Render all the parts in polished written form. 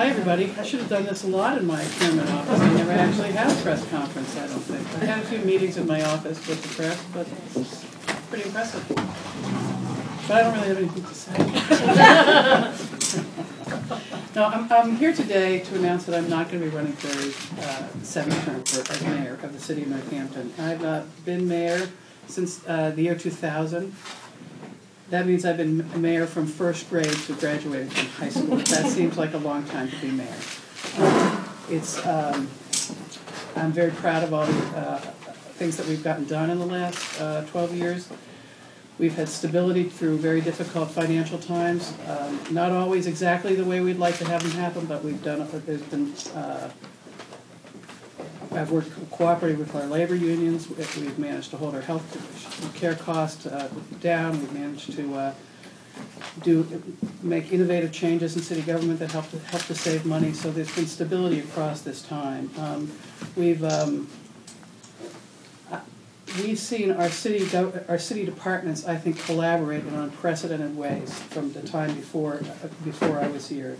Hi, everybody. I should have done this a lot in my chairman office. I never actually had a press conference, I don't think. I had a few meetings in my office with the press, but it's pretty impressive. But I don't really have anything to say. No, I'm here today to announce that I'm not going to be running for a seventh term as mayor of the city of Northampton. I've been mayor since the year 2000. That means I've been mayor from first grade to graduating from high school. That seems like a long time to be mayor. I'm very proud of all the things that we've gotten done in the last 12 years. We've had stability through very difficult financial times. Not always exactly the way we'd like to have them happen, but we've done it. There's been I've worked cooperatively with our labor unions. We've managed to hold our health care costs down. We've managed to make innovative changes in city government that help to save money. So there's been stability across this time. We've seen our city departments, I think, collaborate in unprecedented ways from the time before I was here.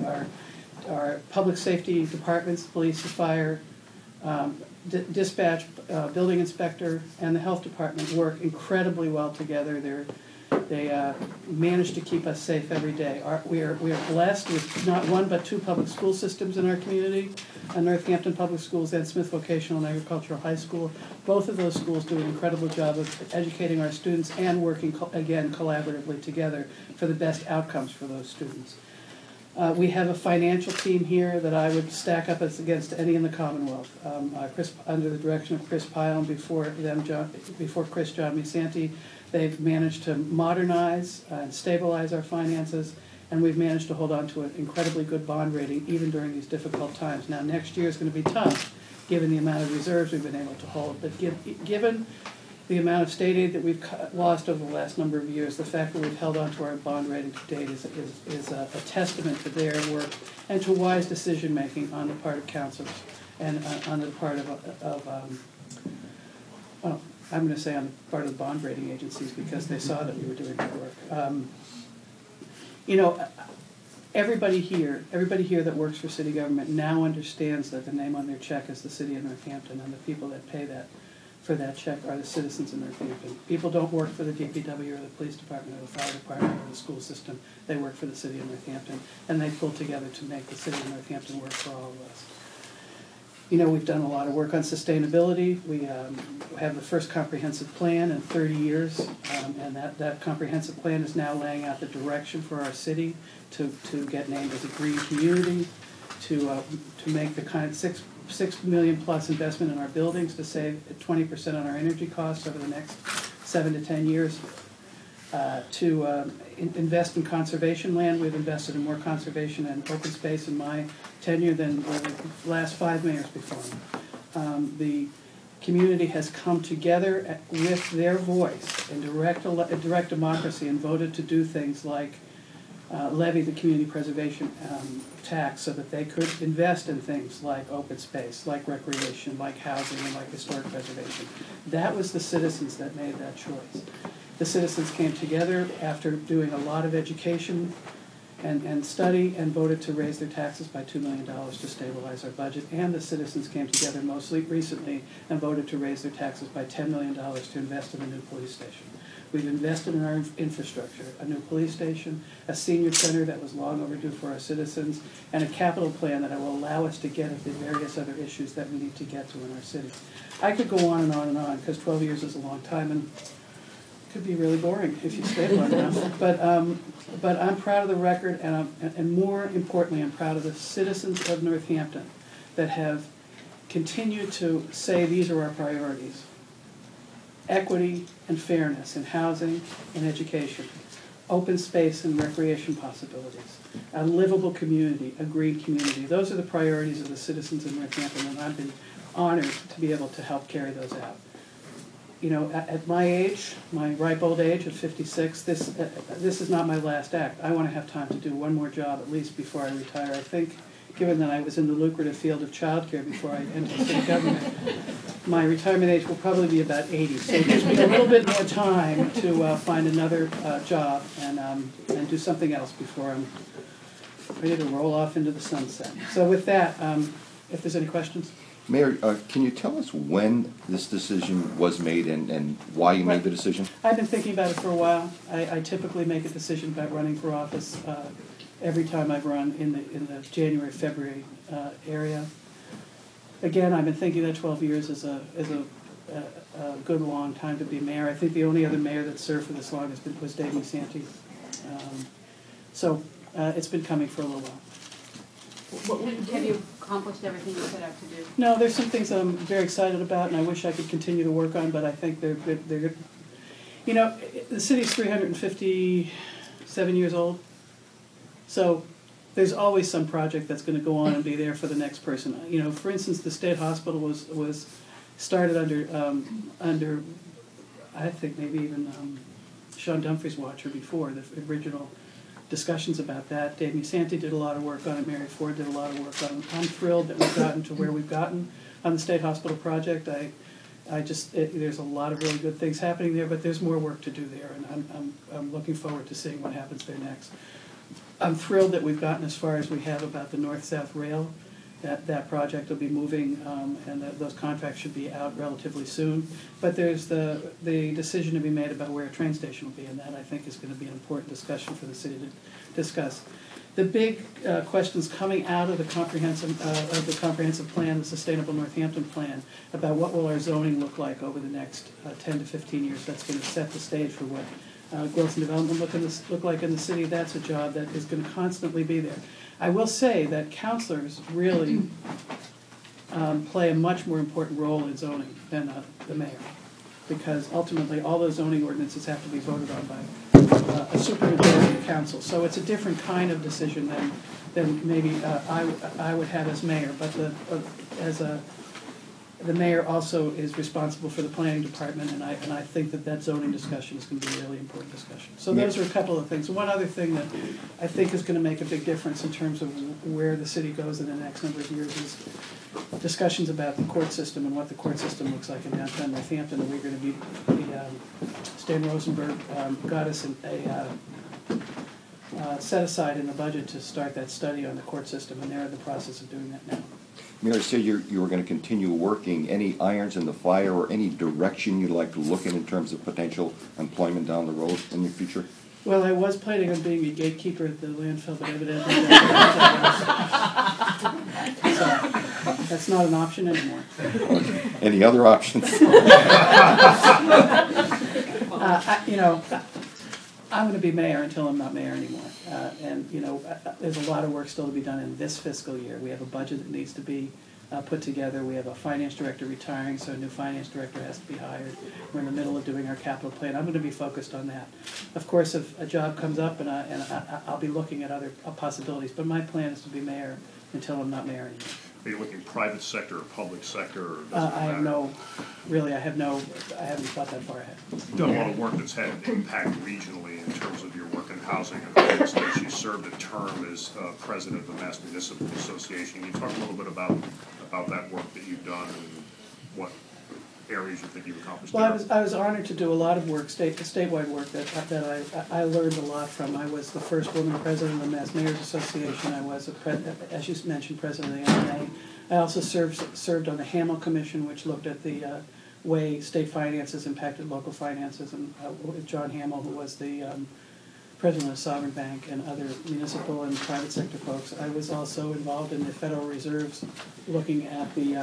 Our public safety departments, police, fire, dispatch, building inspector, and the health department work incredibly well together. They manage to keep us safe every day. We are blessed with not one but two public school systems in our community, Northampton Public Schools and Smith Vocational and Agricultural High School. Both of those schools do an incredible job of educating our students and working, again, collaboratively together for the best outcomes for those students. We have a financial team here that I would stack up against any in the Commonwealth. Under the direction of Chris Pyle and before Chris, John Misanti, they've managed to modernize and stabilize our finances, and we've managed to hold on to an incredibly good bond rating even during these difficult times. Now, next year is going to be tough, given the amount of reserves we've been able to hold, but given the amount of state aid that we've lost over the last number of years, the fact that we've held on to our bond rating to date is a testament to their work and to wise decision-making on the part of councils and on the part I'm going to say on the part of the bond rating agencies, because they saw that we were doing good work. Everybody here that works for city government now understands that the name on their check is the city of Northampton, and the people that pay for that check are the citizens in Northampton. People don't work for the DPW or the police department or the fire department or the school system. They work for the city of Northampton, and they pull together to make the city of Northampton work for all of us. We've done a lot of work on sustainability. We have the first comprehensive plan in 30 years, and that comprehensive plan is now laying out the direction for our city to get named as a green community, to make the kind of $6 million plus investment in our buildings to save 20% on our energy costs over the next 7 to 10 years, to invest in conservation land. We've invested in more conservation and open space in my tenure than the last 5 mayors before me. The community has come together with their voice in direct democracy and voted to do things like levy the community preservation tax so that they could invest in things like open space, like recreation, like housing, and like historic preservation. That was the citizens that made that choice. The citizens came together after doing a lot of education and study and voted to raise their taxes by $2 million to stabilize our budget. And the citizens came together mostly recently and voted to raise their taxes by $10 million to invest in a new police station. We've invested in our infrastructure, a new police station, a senior center that was long overdue for our citizens, and a capital plan that will allow us to get at the various other issues that we need to get to in our city. I could go on and on and on, because 12 years is a long time, and it could be really boring if you stayed long enough. But I'm proud of the record, and more importantly, I'm proud of the citizens of Northampton that have continued to say these are our priorities. Equity and fairness in housing and education, open space and recreation possibilities, a livable community, a green community. Those are the priorities of the citizens of Northampton, and I've been honored to be able to help carry those out. At my age, my ripe old age of 56, this is not my last act. I want to have time to do one more job at least before I retire. I think, given that I was in the lucrative field of childcare before I entered city government, my retirement age will probably be about 80. So it gives me a little bit more time to find another job and do something else before I'm ready to roll off into the sunset. So with that, if there's any questions. Mayor, can you tell us when this decision was made and why you made the decision? I've been thinking about it for a while. I typically make a decision about running for office every time I've run in the January, February area. Again, I've been thinking that 12 years is a good long time to be mayor. I think the only other mayor that served for this long was Dave Musanti. So it's been coming for a little while. Have you accomplished everything you set out to do? No, there's some things I'm very excited about, and I wish I could continue to work on, but I think they're good. You know, the city's 357 years old, so there's always some project that's going to go on and be there for the next person. You know, for instance, the state hospital was started under I think maybe even Sean Dumfries' watch or before, the original discussions about that. Dave Musanti did a lot of work on it. Mary Ford did a lot of work on it. I'm thrilled that we've gotten to where we've gotten on the state hospital project. There's a lot of really good things happening there, but there's more work to do there, and I'm looking forward to seeing what happens there next. I'm thrilled that we've gotten as far as we have about the north-south rail. That project will be moving, and those contracts should be out relatively soon. But there's the decision to be made about where a train station will be, and that I think is going to be an important discussion for the city to discuss. The big questions coming out of the comprehensive plan, the Sustainable Northampton Plan, about what will our zoning look like over the next 10 to 15 years. That's going to set the stage for what growth and development look like in the city. That's a job that is going to constantly be there. I will say that councilors really play a much more important role in zoning than the mayor, because ultimately all those zoning ordinances have to be voted on by a supermajority council. So it's a different kind of decision than maybe I would have as mayor. But the mayor also is responsible for the planning department, and I think that zoning discussion is going to be a really important discussion. So those are a couple of things. One other thing that I think is going to make a big difference in terms of where the city goes in the next number of years is discussions about the court system and what the court system looks like in downtown Northampton. And we're going to be Stan Rosenberg got us a set aside in the budget to start that study on the court system, and they're in the process of doing that now. Mayor, say you were going to continue working. Any irons in the fire or any direction you'd like to look in terms of potential employment down the road in the future? Well, I was planning on being a gatekeeper at the landfill, but evidently so that's not an option anymore. Okay. Any other options? I'm going to be mayor until I'm not mayor anymore. There's a lot of work still to be done in this fiscal year. We have a budget that needs to be put together. We have a finance director retiring, so a new finance director has to be hired. We're in the middle of doing our capital plan. I'm going to be focused on that. Of course, if a job comes up, I'll be looking at other possibilities, but my plan is to be mayor until I'm not mayor anymore. Are you looking private sector or public sector? Or I haven't thought that far ahead. You've done a lot of work that's had an impact regionally in terms of your work in housing and other states. You served a term as president of the Mass Municipal Association. Can you talk a little bit about that work that you've done and what areas you think you've accomplished? Well, I was honored to do a lot of work, statewide work that I learned a lot from. I was the first woman president of the Mass Mayors Association. I was, as you mentioned, president of the MMA. I also served on the Hamel Commission, which looked at the way state finances impacted local finances, and with John Hamel, who was the president of Sovereign Bank, and other municipal and private sector folks. I was also involved in the Federal Reserves, looking at the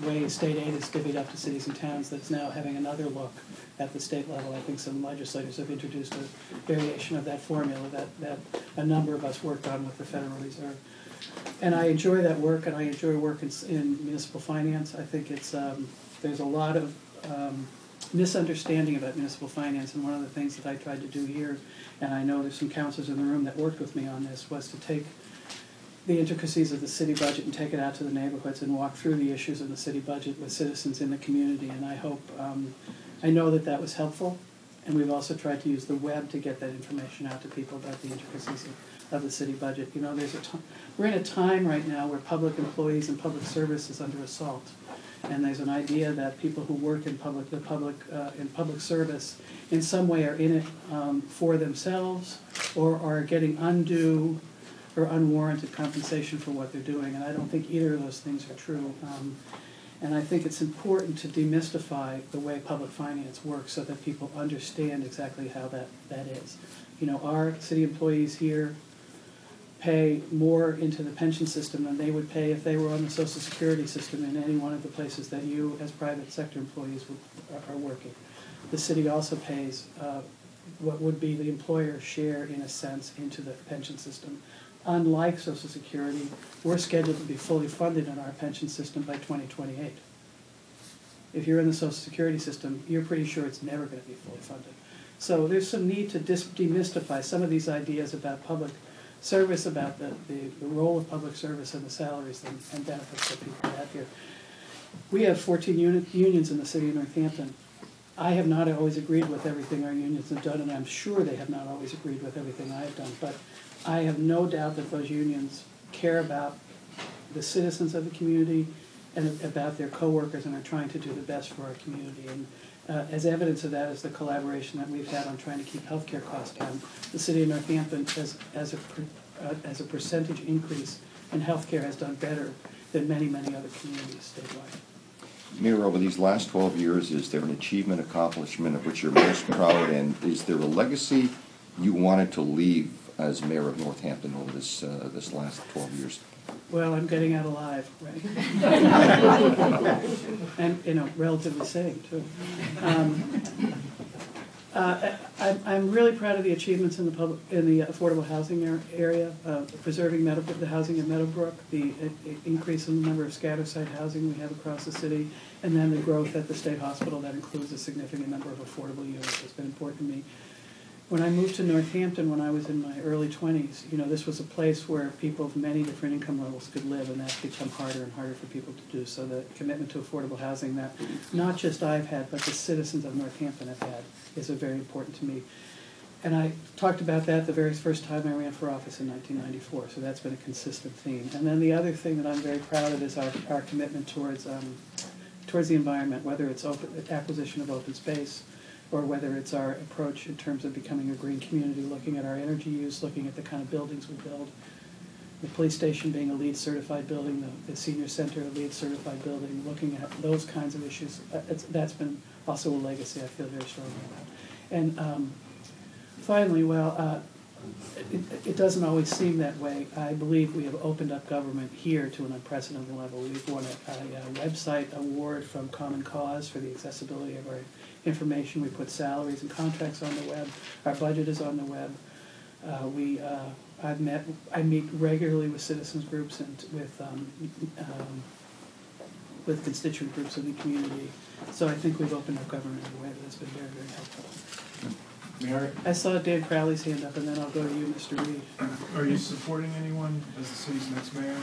way state aid is divvied up to cities and towns. That's now having another look at the state level. I think some legislators have introduced a variation of that formula that a number of us worked on with the Federal Reserve. And I enjoy that work, and I enjoy work in municipal finance. I think it's there's a lot of misunderstanding about municipal finance, and one of the things that I tried to do here, and I know there's some councilors in the room that worked with me on this, was to take the intricacies of the city budget and take it out to the neighborhoods and walk through the issues of the city budget with citizens in the community. And I hope, I know that was helpful, and we've also tried to use the web to get that information out to people about the intricacies of the city budget. You know, we're in a time right now where public employees and public service is under assault. And there's an idea that people who work in public service in some way are in it for themselves, or are getting undue or unwarranted compensation for what they're doing, and I don't think either of those things are true. And I think it's important to demystify the way public finance works so that people understand exactly how that is. You know, our city employees here pay more into the pension system than they would pay if they were on the Social Security system in any one of the places that you as private sector employees are working. The city also pays what would be the employer's share, in a sense, into the pension system. Unlike Social Security, we're scheduled to be fully funded in our pension system by 2028. If you're in the Social Security system, you're pretty sure it's never going to be fully funded. So there's some need to demystify some of these ideas about public service, about the role of public service and the salaries and benefits that people have here. We have 14 unions in the city of Northampton. I have not always agreed with everything our unions have done, and I'm sure they have not always agreed with everything I have done, but I have no doubt that those unions care about the citizens of the community and about their coworkers and are trying to do the best for our community. And as evidence of that is the collaboration that we've had on trying to keep healthcare costs down. The city of Northampton, as a percentage increase in healthcare, has done better than many, many other communities statewide. Mayor, over these last 12 years, is there an achievement, accomplishment of which you're most proud, and is there a legacy you wanted to leave as mayor of Northampton over this last 12 years? Well, I'm getting out alive, right? And, you know, relatively sane, too. I'm really proud of the achievements in the affordable housing area, preserving the housing at Meadowbrook, the increase in the number of scatter site housing we have across the city, and then the growth at the state hospital that includes a significant number of affordable units has been important to me. When I moved to Northampton when I was in my early 20s, you know, this was a place where people of many different income levels could live, and that's become harder and harder for people to do. So the commitment to affordable housing that not just I've had, but the citizens of Northampton have had is very important to me. And I talked about that the very first time I ran for office in 1994, so that's been a consistent theme. And then the other thing that I'm very proud of is our commitment towards the environment, whether it's acquisition of open space, or whether it's our approach in terms of becoming a green community, looking at our energy use, looking at the kind of buildings we build. The police station being a LEED certified building, the senior center a LEED certified building, looking at those kinds of issues. That's been also a legacy I feel very strongly about. And finally, well, it doesn't always seem that way. I believe we have opened up government here to an unprecedented level. We've won a website award from Common Cause for the accessibility of our information. We put salaries and contracts on the web. Our budget is on the web. I meet regularly with citizens groups and with constituent groups in the community. So I think we've opened up government in a way that's been very, very helpful. Mayor, I saw Dan Crowley's hand up, and then I'll go to you, Mr. Reed. are you supporting anyone as the city's next mayor?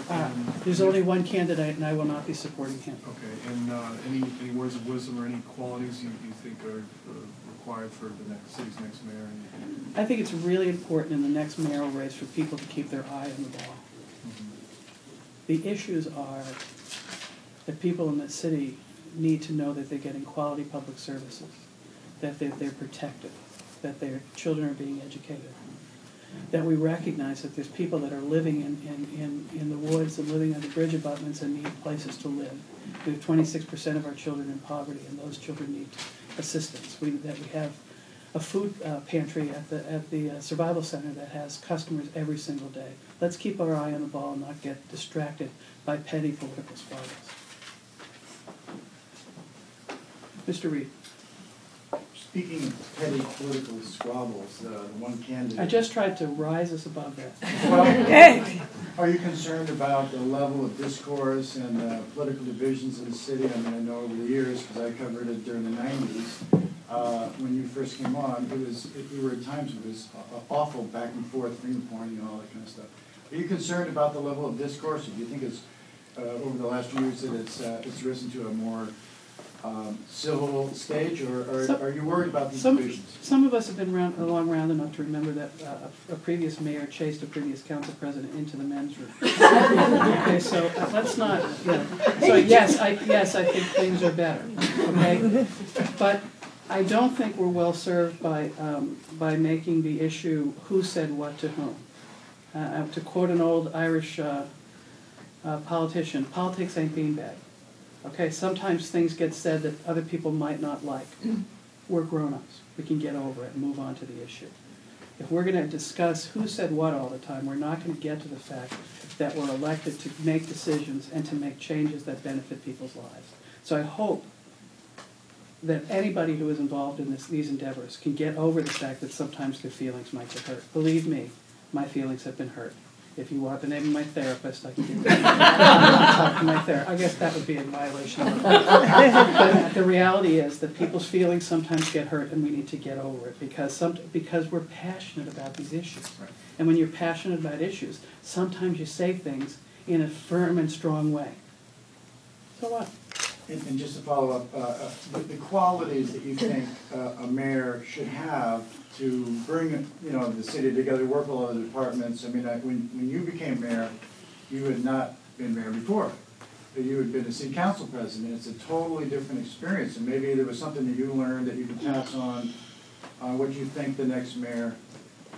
There's only one candidate, and I will not be supporting him. Okay, and any words of wisdom or any qualities you think are required for the city's next mayor? I think it's really important in the next mayoral race for people to keep their eye on the ball. Mm-hmm. The issues are that people in the city need to know that they're getting quality public services, that they're protected, that their children are being educated, that we recognize that there's people that are living in the woods and living under bridge abutments and need places to live. We have 26% of our children in poverty, and those children need assistance. We have a food pantry at the Survival Center that has customers every single day. Let's keep our eye on the ball and not get distracted by petty political squabbles. Mr. Reed. Speaking of petty political squabbles, the one candidate... I just tried to rise us above that. Well, are you concerned about the level of discourse and political divisions in the city? I mean, I know over the years, because I covered it during the 90s, when you first came on, we were at times it was awful back and forth, finger pointing and all that kind of stuff. Are you concerned about the level of discourse? Or do you think it's, over the last few years, that it's risen to a more civil stage, or are you worried about these divisions? Some of us have been along round enough to remember that a previous mayor chased a previous council president into the men's room. Okay, so let's not. So yes, I think things are better. Okay, but I don't think we're well served by making the issue who said what to whom. To quote an old Irish politician, politics ain't beanbag. Okay, sometimes things get said that other people might not like. We're grown-ups. We can get over it and move on to the issue. If we're going to discuss who said what all the time, we're not going to get to the fact that we're elected to make decisions and to make changes that benefit people's lives. So I hope that anybody who is involved in these endeavors can get over the fact that sometimes their feelings might get hurt. Believe me, my feelings have been hurt. If you want the name of my therapist, I can give you talk to my therapist. I guess that would be in violation of it. But the reality is that people's feelings sometimes get hurt, and we need to get over it because we're passionate about these issues. Right. And when you're passionate about issues, sometimes you say things in a firm and strong way. So what? And just to follow up, the qualities that you think a mayor should have to bring, the city together, work with all the departments. I mean, when you became mayor, you had not been mayor before. You had been a city council president. It's a totally different experience, and maybe there was something that you learned that you could pass on what you think the next mayor,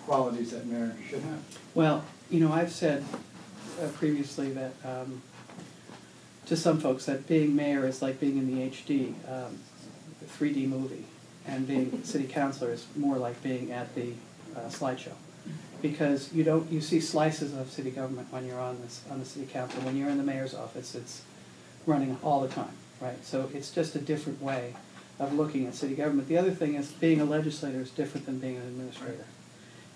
qualities that mayor should have. Well, I've said previously that to some folks that being mayor is like being in the HD, the 3D movie, and being city councilor is more like being at the slideshow, because you see slices of city government when you're on the city council. When you're in the mayor's office, it's running all the time, right? So it's just a different way of looking at city government. The other thing is being a legislator is different than being an administrator,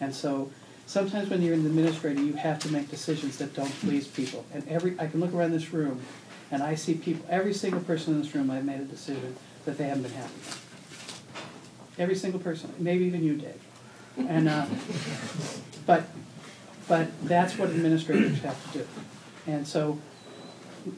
and so sometimes when you're an administrator, you have to make decisions that don't please people. And I can look around this room, and I see people, every single person in this room, I've made a decision that they haven't been happy with. Every single person, maybe even you, Dave. And but that's what administrators have to do. And so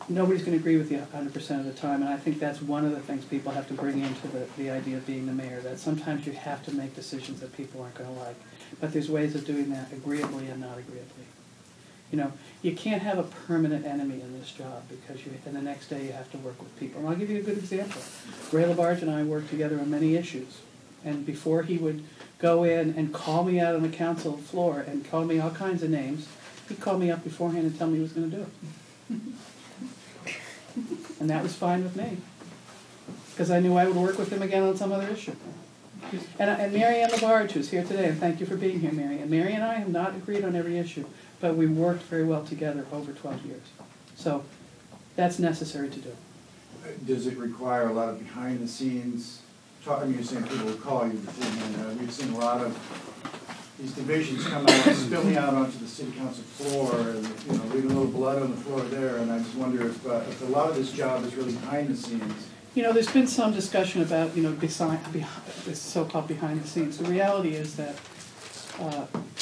nobody's going to agree with you 100% of the time, and I think that's one of the things people have to bring into the idea of being the mayor, that sometimes you have to make decisions that people aren't going to like. But there's ways of doing that agreeably and not agreeably. You can't have a permanent enemy in this job, because and the next day you have to work with people. And I'll give you a good example. Ray LaBarge and I worked together on many issues. And before he would go in and call me out on the council floor and call me all kinds of names, he'd call me up beforehand and tell me he was going to do it. And that was fine with me, because I knew I would work with him again on some other issue. And Mary Ann LaBarge, who's here today, and thank you for being here, Mary. And Mary and I have not agreed on every issue, but we worked very well together over 12 years. So that's necessary to do. Does it require a lot of behind-the-scenes talk? I mean, you're saying people will call you beforehand. We've seen a lot of these divisions come out, spilling out onto the city council floor, and leaving a little blood on the floor there. And I just wonder if a lot of this job is really behind the scenes. There's been some discussion about this so-called behind the scenes. The reality is that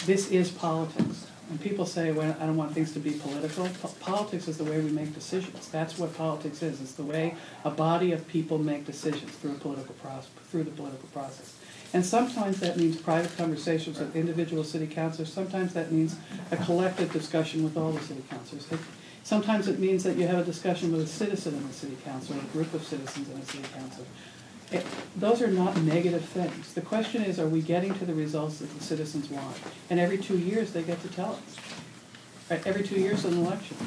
this is politics. And people say, well, I don't want things to be political. Politics is the way we make decisions. That's what politics is. It's the way a body of people make decisions through the political process. And sometimes that means private conversations with individual city councilors. Sometimes that means a collective discussion with all the city councilors. Sometimes it means that you have a discussion with a citizen in the city council, or a group of citizens in the city council. Those are not negative things. The question is, are we getting to the results that the citizens want? And every 2 years they get to tell us. Right? Every 2 years in an election.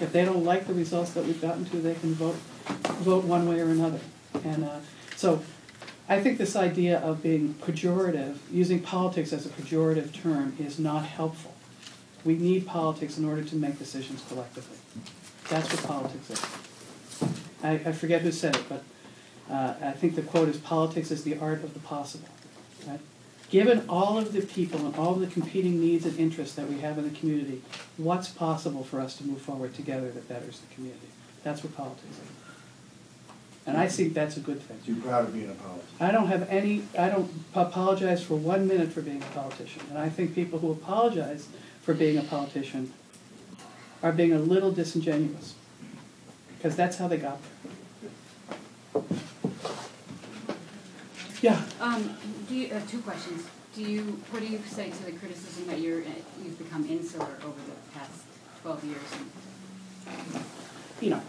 If they don't like the results that we've gotten to, they can vote one way or another. And so I think this idea of being pejorative, using politics as a pejorative term, is not helpful. We need politics in order to make decisions collectively. That's what politics is. I forget who said it, but I think the quote is, politics is the art of the possible. Right? Given all of the people and all of the competing needs and interests that we have in the community, what's possible for us to move forward together that betters the community? That's what politics is. And I think that's a good thing. So you're proud of being a politician? I don't apologize for 1 minute for being a politician. And I think people who apologize for being a politician are being a little disingenuous, because that's how they got there. Yeah. Two questions. What do you say to the criticism that you've become insular over the past 12 years?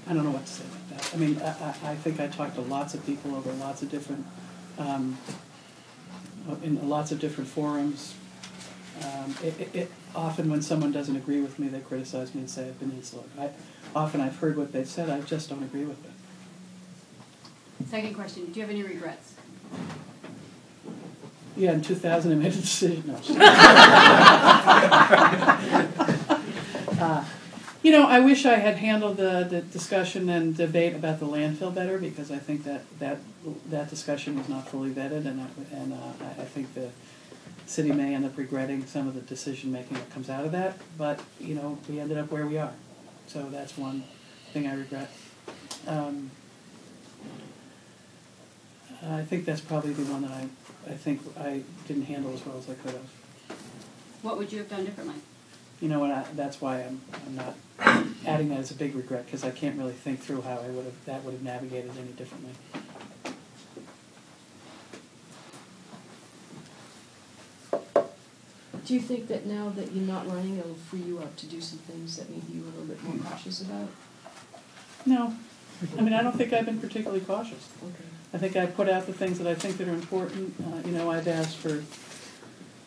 I don't know what to say about that. I mean, I think I talked to lots of people over lots of different, in lots of different forums. Often when someone doesn't agree with me, they criticize me and say I've been insular. Often I've heard what they've said, I just don't agree with it. Second question, do you have any regrets? Yeah, in 2000 I made a decision. No. You know, I wish I had handled the discussion and debate about the landfill better, because I think that discussion was not fully vetted, and I think the city may end up regretting some of the decision-making that comes out of that, but, you know, we ended up where we are. So that's one thing I regret. I think that's probably the one that I think I didn't handle as well as I could have. What would you have done differently? You know, and that's why I'm not adding that as a big regret, because I can't really think through how that would have navigated any differently. Do you think that now that you're not running, it'll free you up to do some things that maybe you were a little bit more cautious about? No. I mean, I don't think I've been particularly cautious. Okay. I think I put out the things that I think that are important. You know, I've asked for,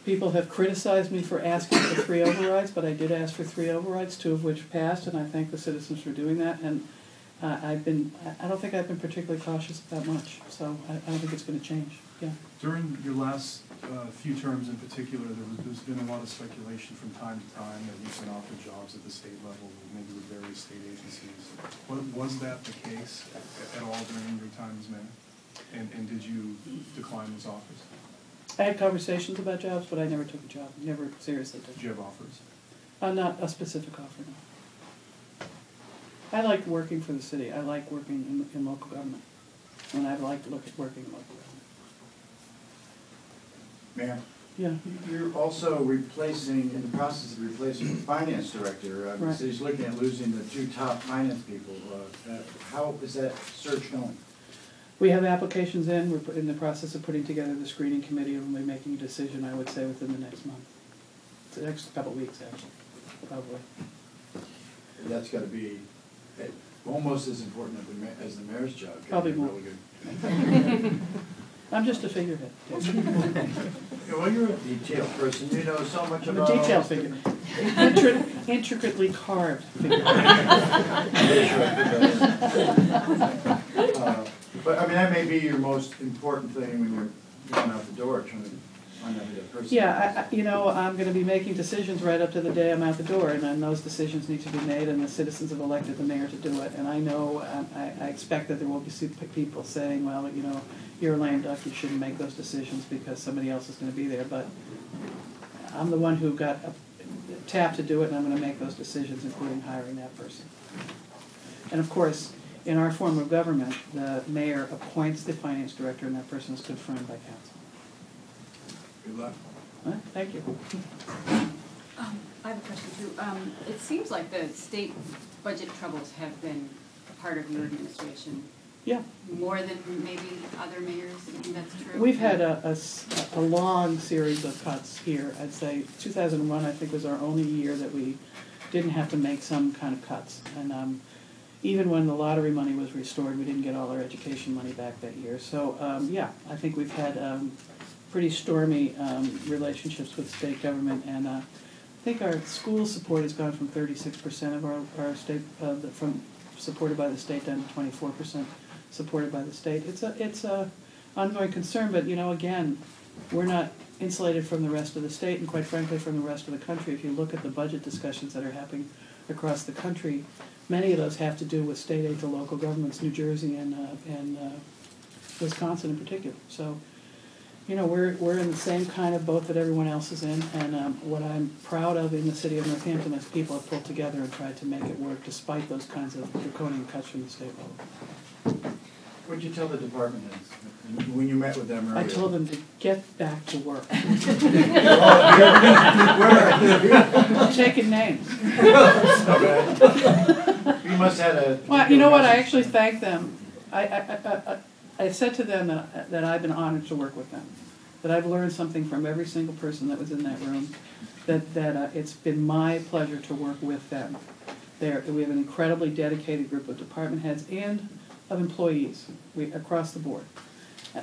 people have criticized me for asking for 3 overrides, but I did ask for 3 overrides, 2 of which passed, and I thank the citizens for doing that. And I don't think I've been particularly cautious about much, so I don't think it's going to change. Yeah. During your last few terms in particular, there's been a lot of speculation from time to time that you've been offered jobs at the state level, maybe with various state agencies. Was that the case at all during your time as mayor? And did you decline those offers? I had conversations about jobs, but I never took a job. Never seriously did. Did you have offers? Not a specific offer, no. I like working for the city. I like working in local government. And I'd like to look at working in local government. Mayor? Yeah. You're also replacing, in the process of replacing the finance director. Right. The city's looking at losing the 2 top finance people. How is that search going? We have applications in. We're in the process of putting together the screening committee, and we'll be making a decision, I would say, within the next month. The next couple of weeks, actually, probably. That's got to be almost as important as the mayor's job. Probably more. Really good. I'm just a figurehead. Well, you're a detailed person. You know so much I'm about... a detail figure. Intricately carved figure. But, I mean, that may be your most important thing when you're going out the door, trying to find out who that person is. Yeah, you know, I'm going to be making decisions right up to the day I'm out the door, and then those decisions need to be made, and the citizens have elected the mayor to do it. And I know, I expect that there will be people saying, well, you know, you're a lame duck, you shouldn't make those decisions because somebody else is going to be there. But I'm the one who got tapped to do it, and I'm going to make those decisions, including hiring that person. And of course, in our form of government, the mayor appoints the finance director, and that person is confirmed by council. Good luck. Thank you. I have a question too. It seems like the state budget troubles have been a part of your administration. Yeah. More than maybe other mayors. Do you think that's true? We've had a long series of cuts here. I'd say 2001, I think, was our only year that we didn't have to make some kind of cuts. And even when the lottery money was restored, we didn't get all our education money back that year. So, yeah, I think we've had pretty stormy relationships with state government. And I think our school support has gone from 36% of our state, from supported by the state, down to 24% supported by the state. It's a ongoing concern, but, you know, again, we're not insulated from the rest of the state, and quite frankly from the rest of the country. If you look at the budget discussions that are happening across the country, many of those have to do with state aid to local governments, New Jersey and Wisconsin in particular. So, you know, we're in the same kind of boat that everyone else is in, and what I'm proud of in the city of Northampton is people have pulled together and tried to make it work despite those kinds of draconian cuts from the state level. What did you tell the department heads when you met with them earlier? I told them to get back to work. I'm taking names. You must have had a... Well, you know what? I actually thanked them. I said to them that I've been honored to work with them, that I've learned something from every single person that was in that room, that it's been my pleasure to work with them. We have an incredibly dedicated group of department heads and of employees across the board.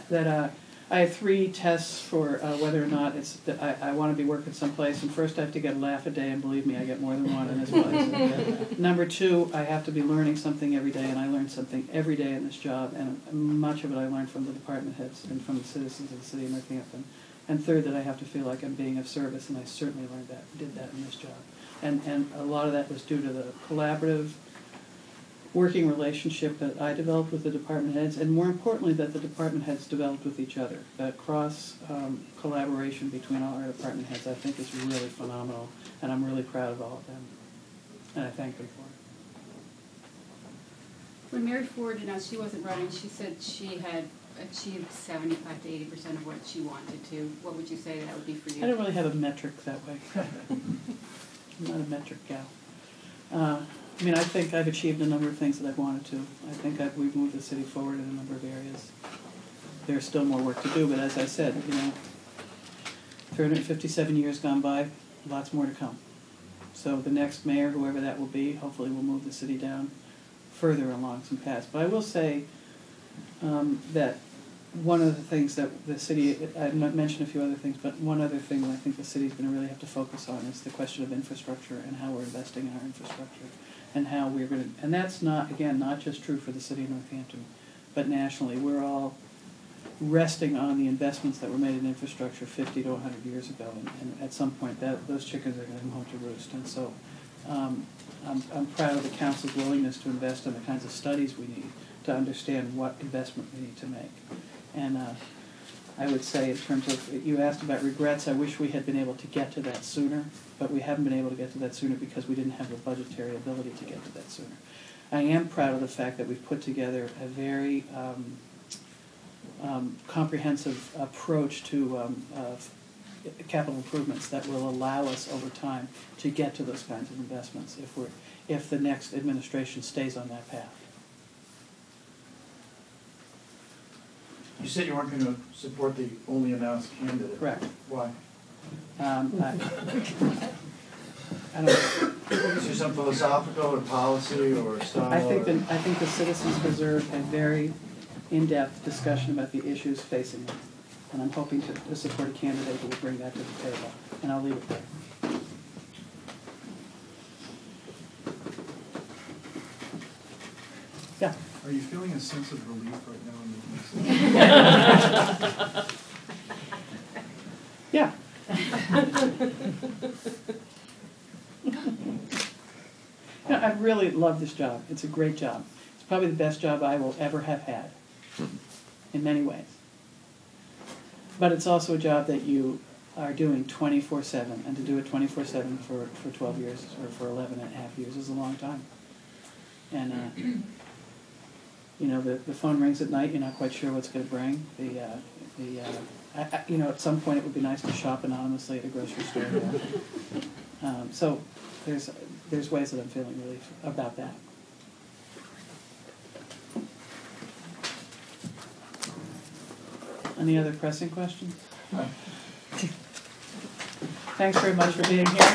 That I have 3 tests for whether or not I want to be working someplace. And first, I have to get a laugh a day, and believe me, I get more than one in this place. Number 2, I have to be learning something every day, and I learn something every day in this job. And much of it I learned from the department heads and from the citizens of the city of Northampton. And third, that I have to feel like I'm being of service, and I certainly did that in this job. And a lot of that was due to the collaborative working relationship that I developed with the department heads, and more importantly, that the department heads developed with each other. That cross collaboration between all our department heads, I think, is really phenomenal, and I'm really proud of all of them, and I thank them for it. When Mary Ford announced she wasn't running, she said she had achieved 75 to 80% of what she wanted to. What would you say that would be for you? I don't really have a metric that way. I'm not a metric gal. I mean, I think I've achieved a number of things that I've wanted to. I think we've moved the city forward in a number of areas. There's still more work to do, but as I said, 357 years gone by, lots more to come. So the next mayor, whoever that will be, hopefully will move the city down further along some paths. But I will say that one of the things that the city, I've mentioned a few other things, but one other thing that I think the city's going to really have to focus on is the question of infrastructure and how we're investing in our infrastructure. And how we're going to, and that's not, again, not just true for the city of Northampton, but nationally. We're all resting on the investments that were made in infrastructure 50 to 100 years ago, and at some point those chickens are going to come home to roost. And so I'm proud of the council's willingness to invest in the kinds of studies we need to understand what investment we need to make. And I would say, in terms of, you asked about regrets, I wish we had been able to get to that sooner, but we haven't been able to get to that sooner because we didn't have the budgetary ability to get to that sooner. I am proud of the fact that we've put together a very comprehensive approach to capital improvements that will allow us over time to get to those kinds of investments if the next administration stays on that path. You said you weren't going to support the only announced candidate. Correct. Why? I don't know. Is there some philosophical or policy or style? I think the citizens deserve a very in-depth discussion about the issues facing them, and I'm hoping to support a candidate who will bring that to the table. And I'll leave it there. Yeah. Are you feeling a sense of relief right now in the Yeah. I really love this job. It's a great job. It's probably the best job I will ever have had, in many ways. But it's also a job that you are doing 24/7, and to do it 24/7 for 12 years or for 11 and a half years is a long time. And the phone rings at night. You're not quite sure what's going to bring. At some point it would be nice to shop anonymously at a grocery store. So there's ways that I'm feeling relief about that. Any other pressing questions? Thanks very much for being here.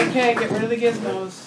Okay, get rid of the gizmos.